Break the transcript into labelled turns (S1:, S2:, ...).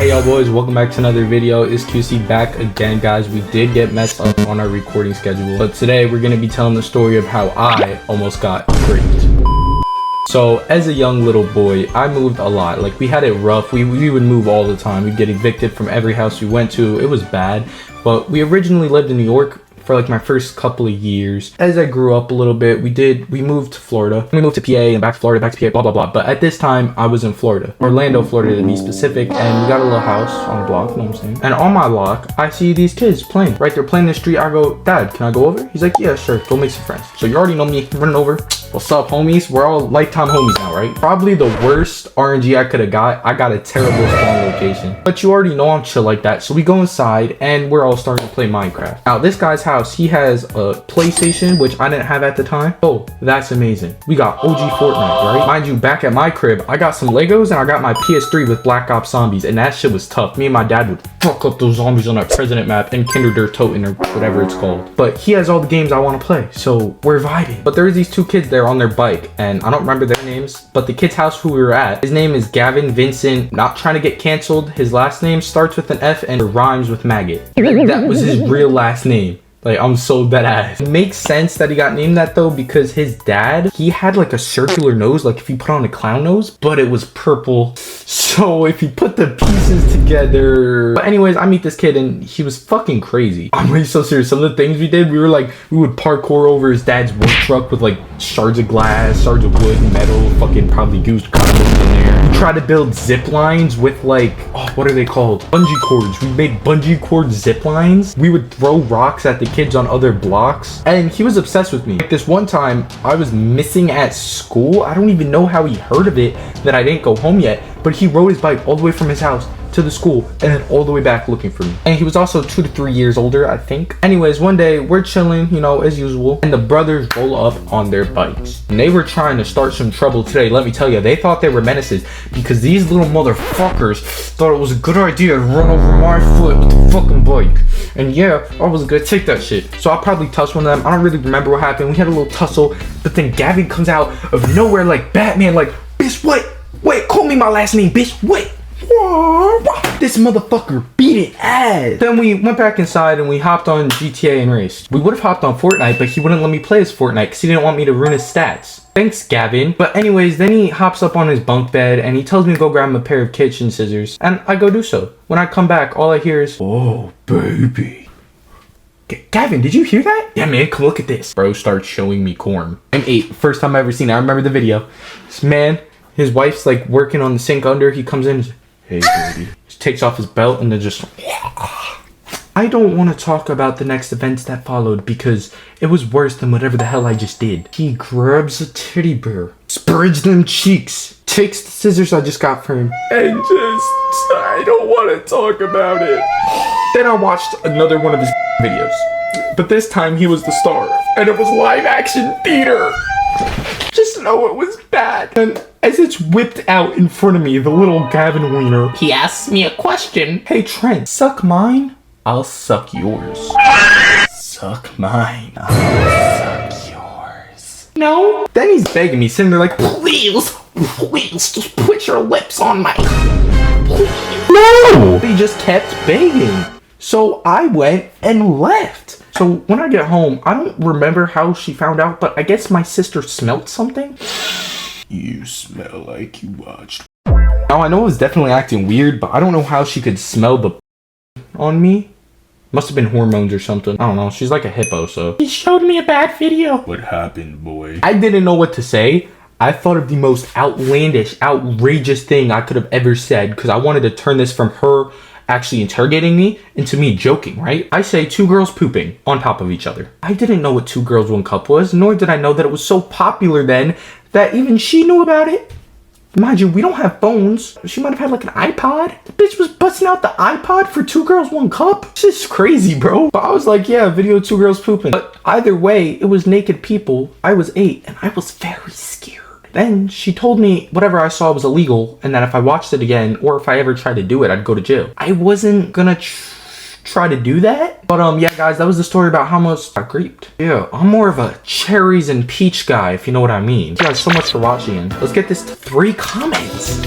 S1: Hey y'all boys, welcome back to another video. It's QC back again, guys. We did get messed up on our recording schedule, but today we're going to be telling the story of how I almost got raped. So as a young little boy, I moved a lot. Like, we had it rough. We would move all the time. We'd get evicted from every house we went to. It was bad, but we originally lived in New York for like my first couple of years. As I grew up a little bit, we moved to Florida. We moved to PA and back to Florida, back to PA, blah, blah, blah. But at this time, I was in Florida, Orlando, Florida to be specific. And we got a little house on the block, you know what I'm saying? And on my block, I see these kids playing. Right, they're playing in the street. I go, Dad, can I go over? He's like, yeah, sure, go make some friends. So you already know me, running over. What's up, homies? We're all lifetime homies now, right? Probably the worst RNG I could have got. I got a terrible spawn location. But you already know I'm chill like that. So we go inside and we're all starting to play Minecraft. Now, this guy's house, he has a PlayStation, which I didn't have at the time. Oh, that's amazing. We got OG Fortnite, right? Mind you, back at my crib, I got some Legos and I got my PS3 with Black Ops Zombies. And that shit was tough. Me and my dad would fuck up those zombies on that President map in Kinder Der Toten or whatever it's called. But he has all the games I want to play. So we're vibing. But there's these two kids there on their bike, and I don't remember their names, but the kid's house who we were at, his name is Gavin Vincent, not trying to get canceled. His last name starts with an F and rhymes with maggot. That was his real last name. Like, I'm so dead ass. It makes sense that he got named that though, because his dad, he had like a circular nose, like if you put on a clown nose, but it was purple. So if you put the pieces together. But anyways, I meet this kid and he was fucking crazy. I'm really so serious. Some of the things we did, we would parkour over his dad's work truck with like shards of glass, shards of wood, metal, fucking probably used condoms in there. We tried to build zip lines with like, oh, what are they called? Bungee cords. We made bungee cord zip lines. We would throw rocks at the kids on other blocks, and he was obsessed with me. Like, this one time I was missing at school. I don't even know how he heard of it that I didn't go home yet, but he rode his bike all the way from his house to the school and then all the way back looking for me. And he was also 2 to 3 years older, I think. Anyways, one day we're chilling, you know, as usual, and the brothers roll up on their bikes. And they were trying to start some trouble today. Let me tell you, they thought they were menaces because these little motherfuckers thought it was a good idea to run over my foot with the fucking bike. And yeah, I was gonna take that shit. So I probably touched one of them. I don't really remember what happened. We had a little tussle, but then Gavin comes out of nowhere like Batman, like, bitch, what? Wait, call me my last name, bitch, wait. This motherfucker beat it ass. Then we went back inside and we hopped on GTA and raced. We would have hopped on Fortnite, but he wouldn't let me play his Fortnite because he didn't want me to ruin his stats. Thanks, Gavin. But anyways, then he hops up on his bunk bed and he tells me to go grab him a pair of kitchen scissors, and I go do so. When I come back, all I hear is, oh, baby. Gavin, did you hear that? Yeah, man, come look at this. Bro starts showing me corn. I'm 8. First time I ever seen it. I remember the video. This man, his wife's like working on the sink under. He comes in and says, hey, baby. He takes off his belt and then just... I don't want to talk about the next events that followed because it was worse than whatever the hell I just did. He grabs a teddy bear, spreads them cheeks, takes the scissors I just got for him, and I don't want to talk about it. Then I watched another one of his videos. But this time he was the star, and it was live action theater. Just know it was bad. And as it's whipped out in front of me, the little Gavin Wiener, he asks me a question. Hey Trent, suck mine? I'll suck yours. Suck mine. I'll suck yours. No. Then he's begging me, sitting there like, please, just put your lips on my... Please. No. He just kept begging. So I went and left. So when I get home, I don't remember how she found out, but I guess my sister smelled something. You smell like you watched. Now I know I was definitely acting weird, but I don't know how she could smell the on me. Must have been hormones or something. I don't know. She's like a hippo, so. He showed me a bad video. What happened, boy? I didn't know what to say. I thought of the most outlandish, outrageous thing I could have ever said because I wanted to turn this from her actually interrogating me into me joking, right? I say 2 girls pooping on top of each other. I didn't know what 2 girls 1 cup was, nor did I know that it was so popular then that even she knew about it. Mind you, we don't have phones. She might have had like an iPod. The bitch was busting out the iPod for 2 girls 1 cup. This is crazy, bro. But I was like, yeah, video 2 girls pooping. But either way, it was naked people. I was 8 and I was very scared. Then she told me whatever I saw was illegal and that if I watched it again or if I ever tried to do it, I'd go to jail. I wasn't gonna try to do that. But yeah, guys, that was the story about how much I got graped. Yeah, I'm more of a cherries and peach guy, if you know what I mean. Thank you guys so much for watching. Let's get this to 3 comments.